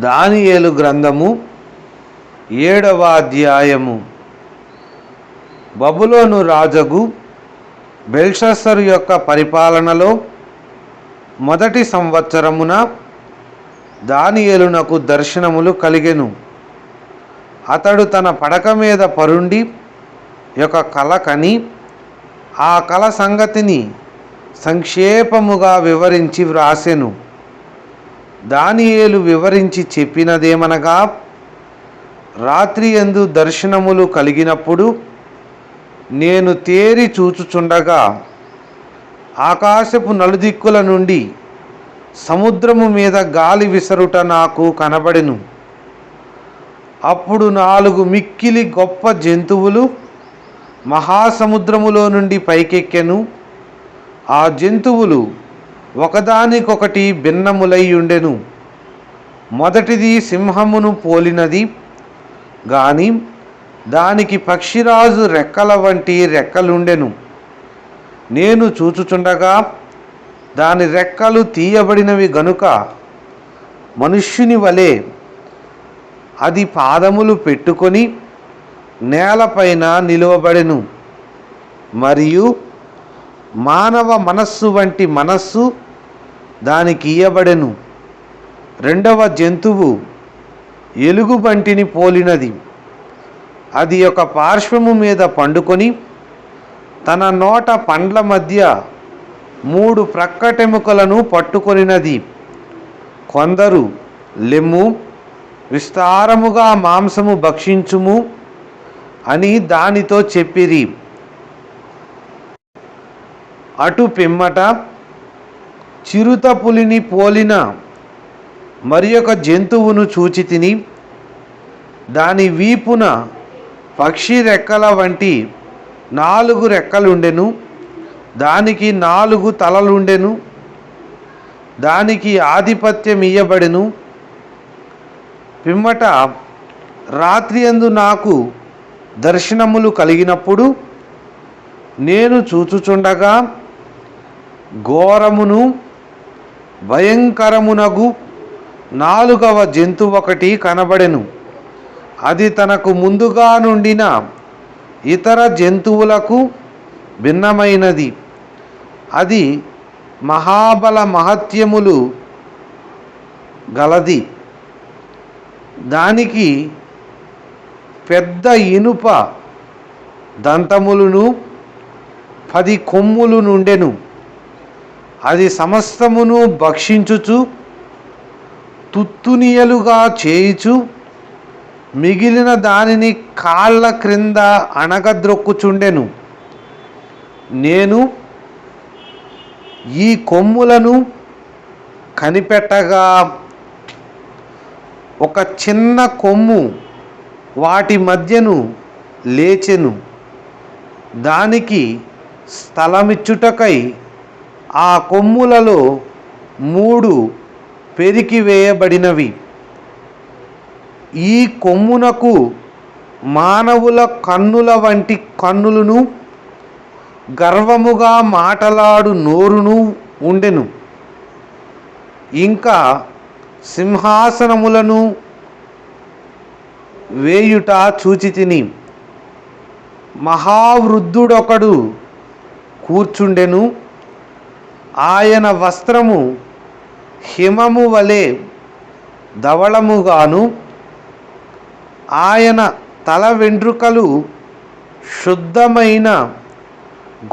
దానియేలు గ్రంథము 7వ అధ్యాయము. బబులోను రాజగు బెల్షస్సరు యొక్క పరిపాలనలో మొదటి సంవత్సరమున దానియేలునకు దర్శనములు కలిగెను. అతడు తన పడక మీద పరుండి యొక్క కల కని ఆ కల సంగతిని సంక్షేపముగా వివరించి వ్రాసెను. దానియేలు వివరించి చెప్పినదేమనగా, రాత్రి యందు దర్శనములు కలిగినప్పుడు నేను తేరి చూచుచుండగా ఆకాశపు నలుదిక్కుల నుండి సముద్రము మీద గాలి విసరుట నాకు కనబడెను. అప్పుడు 4 మిక్కిలి గొప్ప జంతువులు మహాసముద్రములో నుండి పైకెక్కెను. ఆ జంతువులు ఒకదానికొకటి భిన్నములై ఉండెను. మొదటిది సింహమును పోలినది గాని దానికి పక్షిరాజు రెక్కల వంటి రెక్కలుండెను. నేను చూచుచుండగా దాని రెక్కలు తీయబడినవి గనుక మనుష్యుని వలె అది పాదములు పెట్టుకొని నేలపైన నిలువబడెను. మరియు మానవ మనస్సు వంటి మనస్సు దానికి ఇయ్యబడెను. రెండవ జంతువు ఎలుగుబంటిని పోలినది. అది ఒక పార్శ్వము మీద పండుకొని తన నోట పండ్ల మధ్య 3 ప్రక్కటెముకలను పట్టుకొనినది. కొందరు లెమ్ము, విస్తారముగా మాంసము భక్షించుము అని దానితో చెప్పిరి. అటు పిమ్మట చిరుత పులిని పోలిన మరి ఒక జంతువును చూచితిని. దాని వీపున పక్షి రెక్కల వంటి 4 రెక్కలుండెను. దానికి 4 తలలుండెను. దానికి ఆధిపత్యం ఇయ్యబడెను. పిమ్మట రాత్రి యందు నాకు దర్శనములు కలిగినప్పుడు నేను చూచుచుండగా ఘోరమును భయంకరమునగు 4వ జంతువొకటి కనబడెను. అది తనకు ముందుగా నుండిన ఇతర జంతువులకు భిన్నమైనది. అది మహాబల మహత్యములు గలది. దానికి పెద్ద ఇనుప దంతములను 10 కొమ్ములు నుండెను. అది సమస్తమును భక్షించుచు తుత్తునియలుగా చేయుచు మిగిలిన దానిని కాళ్ళ క్రింద అణగద్రొక్కుచుండెను. నేను ఈ కొమ్ములను కనిపెట్టగా ఒక చిన్న కొమ్ము వాటి మధ్యను లేచెను. దానికి స్థలమిచ్చుటకై ఆ కొమ్ములలో 3 పెరికివేయబడినవి. ఈ కొమ్మునకు మానవుల కన్నుల వంటి కన్నులను గర్వముగా మాటలాడు నోరును ఉండెను. ఇంకా సింహాసనములను వేయుట చూచితిని. మహావృద్ధుడొకడు కూర్చుండెను. ఆయన వస్త్రము హిమము వలె ధవళముగాను ఆయన తల వెంట్రుకలు శుద్ధమైన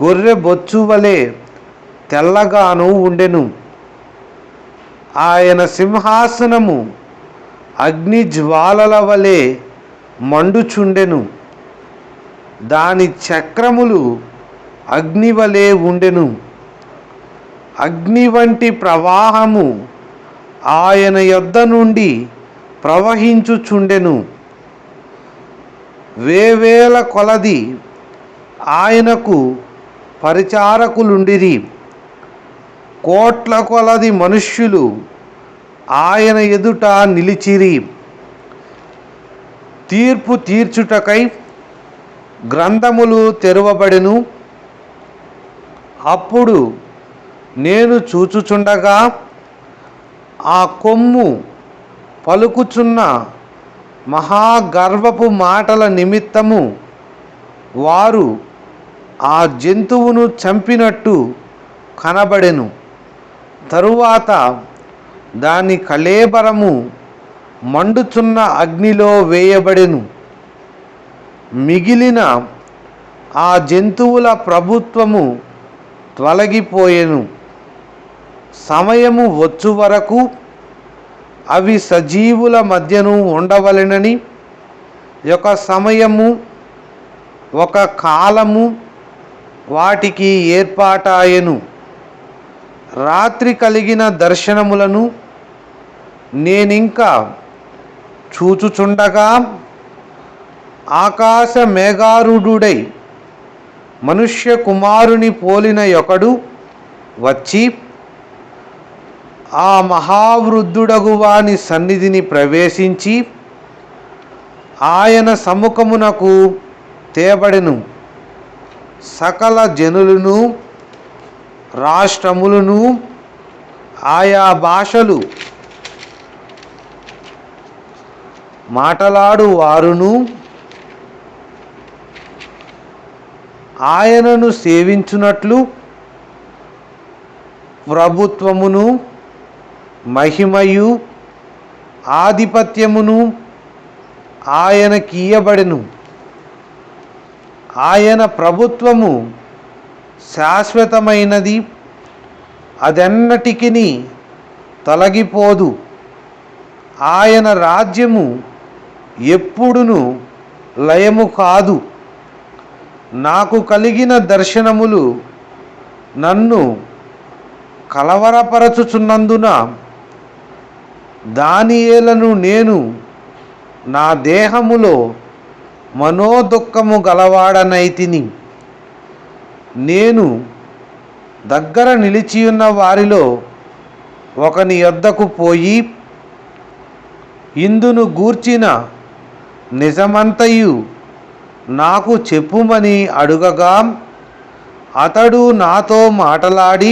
గొర్రె బొచ్చు వలె తెల్లగాను ఉండెను. ఆయన సింహాసనము అగ్ని జ్వాలల వలె మండుచుండెను. దాని చక్రములు అగ్ని వలె ఉండెను. అగ్ని వంటి ప్రవాహము ఆయన యొద్ద నుండి ప్రవహించుచుండెను. వేవేల కొలది ఆయనకు పరిచారకులుండిరి. కోట్ల కొలది మనుష్యులు ఆయన ఎదుట నిలిచిరి. తీర్పు తీర్చుటకై గ్రంథములు తెరవబడెను. అప్పుడు నేను చూచుచుండగా ఆ కొమ్ము పలుకుచున్న మహాగర్వపు మాటల నిమిత్తము వారు ఆ జంతువును చంపినట్టు కనబడెను. తరువాత దాని కళేబరము మండుచున్న అగ్నిలో వేయబడెను. మిగిలిన ఆ జంతువుల ప్రభుత్వము తొలగిపోయెను. సమయము వచ్చు వరకు అవి సజీవుల మధ్యను ఉండవలెనని ఒక సమయము, ఒక కాలము వాటికి ఏర్పాటాయెను. రాత్రి కలిగిన దర్శనములను నేనింకా చూచుచుండగా ఆకాశ మేఘారూఢుడై మనుష్య కుమారుని పోలిన ఒకడు వచ్చి ఆ మహావృద్ధుడగు వాని సన్నిధిని ప్రవేశించి ఆయన సముఖమునకు తేబడెను. సకల జనులను, రాష్ట్రములను, ఆయా భాషలు మాటలాడు వారును ఆయనను సేవించునట్లు ప్రభుత్వమును, మహిమయు, ఆధిపత్యమును ఆయనకియ్యబడెను. ఆయన ప్రభుత్వము శాశ్వతమైనది, అదెన్నటికిని తొలగిపోదు. ఆయన రాజ్యము ఎప్పుడును లయము కాదు. నాకు కలిగిన దర్శనములు నన్ను కలవరపరచుచున్నందున దానియేలను నేను నా దేహములో మనోదుఃఖము గలవాడనైతిని. నేను దగ్గర నిలిచియున్న వారిలో ఒకని యొద్దకు పోయి ఇందును గూర్చిన నిజమంతయు నాకు చెప్పుమని అడుగగా అతడు నాతో మాటలాడి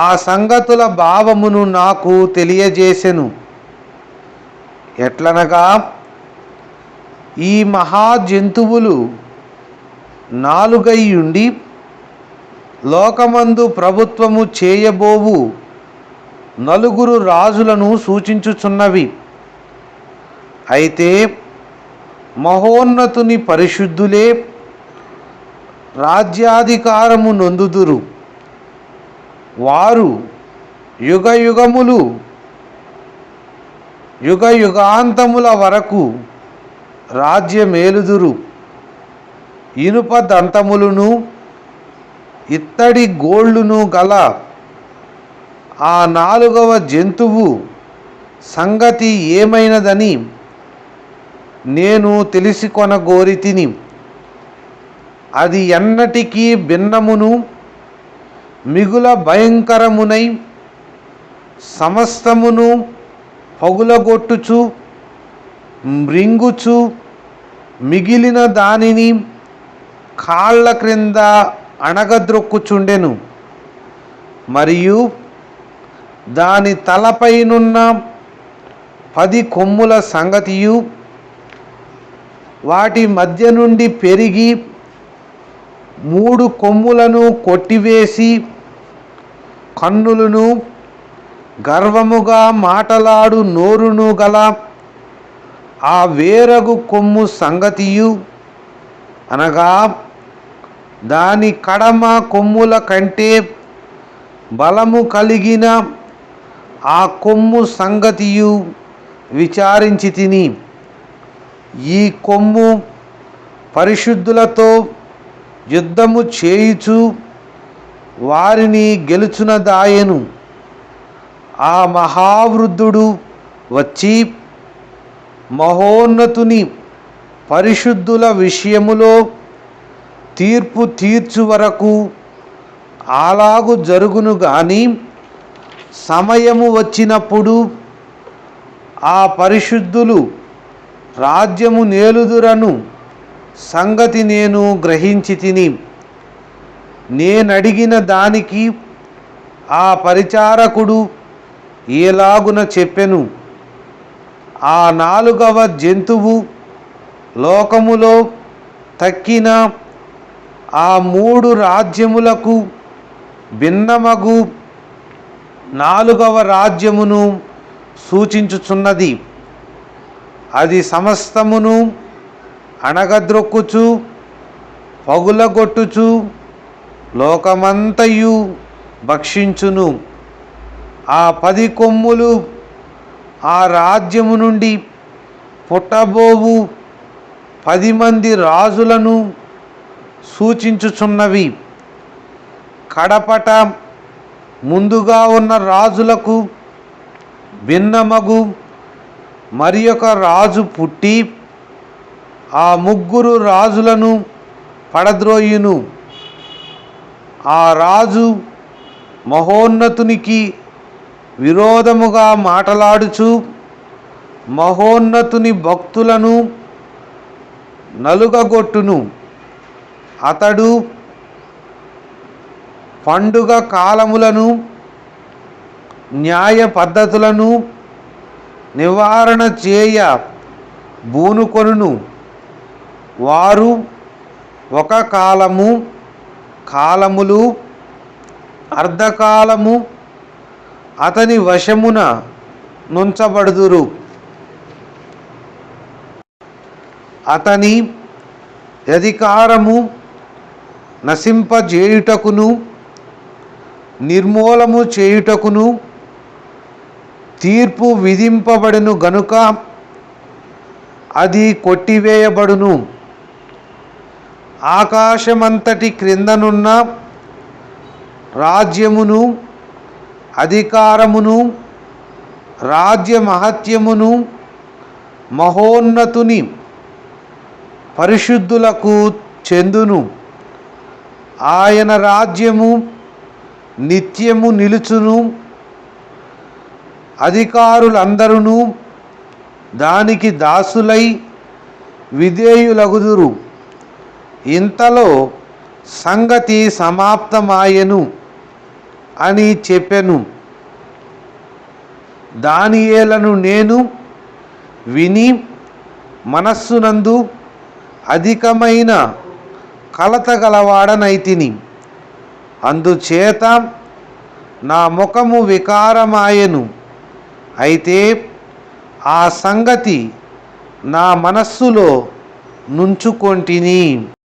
ఆ సంగతుల భావమును నాకు తెలియజేసెను. ఎట్లనగా ఈ మహాజంతువులు నాలుగైయుండి లోకమందు ప్రభుత్వము చేయబోవు నలుగురు రాజులను సూచించుచున్నవి. అయితే మహోన్నతుని పరిశుద్ధులే రాజ్యాధికారము నొందుదురు. వారు యుగయుగములు యుగాంతముల వరకు రాజ్యమేలుదురు. ఇనుప దంతములను ఇత్తడి గోళ్ళును గల ఆ నాలుగవ జంతువు సంగతి ఏమైనదని నేను తెలిసికొనగోరితిని. అది ఎన్నటికీ భిన్నమును మిగుల భయంకరమునై సమస్తమును పగులగొట్టుచు మృంగుచు మిగిలిన దానిని కాళ్ళ క్రింద అణగద్రొక్కుచుండెను. మరియు దాని తలపైనున్న 10 కొమ్ముల సంగతియు వాటి మధ్య నుండి పెరిగి 3 కొమ్ములను కొట్టివేసి కన్నులను గర్వముగా మాటలాడు నోరును గల ఆ వేరగు కొమ్ము సంగతియు అనగా దాని కడమ కొమ్ముల కంటే బలము కలిగిన ఆ కొమ్ము సంగతియు విచారించి తిని, ఈ కొమ్ము పరిశుద్ధులతో యుద్ధము చేయుచు వారిని గెలుచునదాయెను. ఆ మహావృద్ధుడు వచ్చి మహోన్నతుని పరిశుద్ధుల విషయములో తీర్పు తీర్చు వరకు అలాగు జరుగును గాని సమయము వచ్చినప్పుడు ఆ పరిశుద్ధులు రాజ్యము నేలుదురను సంగతి నేను గ్రహించి తిని, నేనడిగిన దానికి ఆ పరిచారకుడు ఏలాగున చెప్పెను. ఆ నాలుగవ జంతువు లోకములో తక్కిన ఆ మూడు రాజ్యములకు భిన్నమగు నాలుగవ రాజ్యమును సూచించుచున్నది. అది సమస్తమును అణగద్రొక్కుచు పగులగొట్టుచు లోకమంతయు భక్షించును. ఆ 10 కొమ్ములు ఆ రాజ్యము నుండి పుట్టబోవు 10 మంది రాజులను సూచించుచున్నవి. కడపట ముందుగా ఉన్న రాజులకు భిన్నమగు మరి ఒక రాజు పుట్టి ఆ 3 రాజులను పడద్రోయును. ఆ రాజు మహోన్నతునికి విరోధముగా మాటలాడుచు మహోన్నతుని భక్తులను నలుగగొట్టును. అతడు పండుగ కాలములను న్యాయ పద్ధతులను నివారణ చేయ బూనుకొనును. వారు ఒక కాలములు అర్ధకాలము అతని వశమున నుంచబడుదురు. అతని అధికారము నశింపజేయుటకును నిర్మూలము చేయుటకును తీర్పు విధింపబడును గనుక అది కొట్టివేయబడును. ఆకాశమంతటి క్రిందనున్న రాజ్యమును అధికారమును రాజ్య మహత్యమును మహోన్నతుని పరిశుద్ధులకు చెందును. ఆయన రాజ్యము నిత్యము నిలుచును. అధికారులందరూ దానికి దాసులై విధేయులగుదురు. ఇంతలో సంగతి సమాప్తమాయెను అని చెప్పెను. దానియేలును నేను విని మనస్సునందు అధికమైన కలత గలవాడనైతిని. అందుచేత నా ముఖము వికారమాయెను. అయితే ఆ సంగతి నా మనస్సులో నుంచుకొంటిని.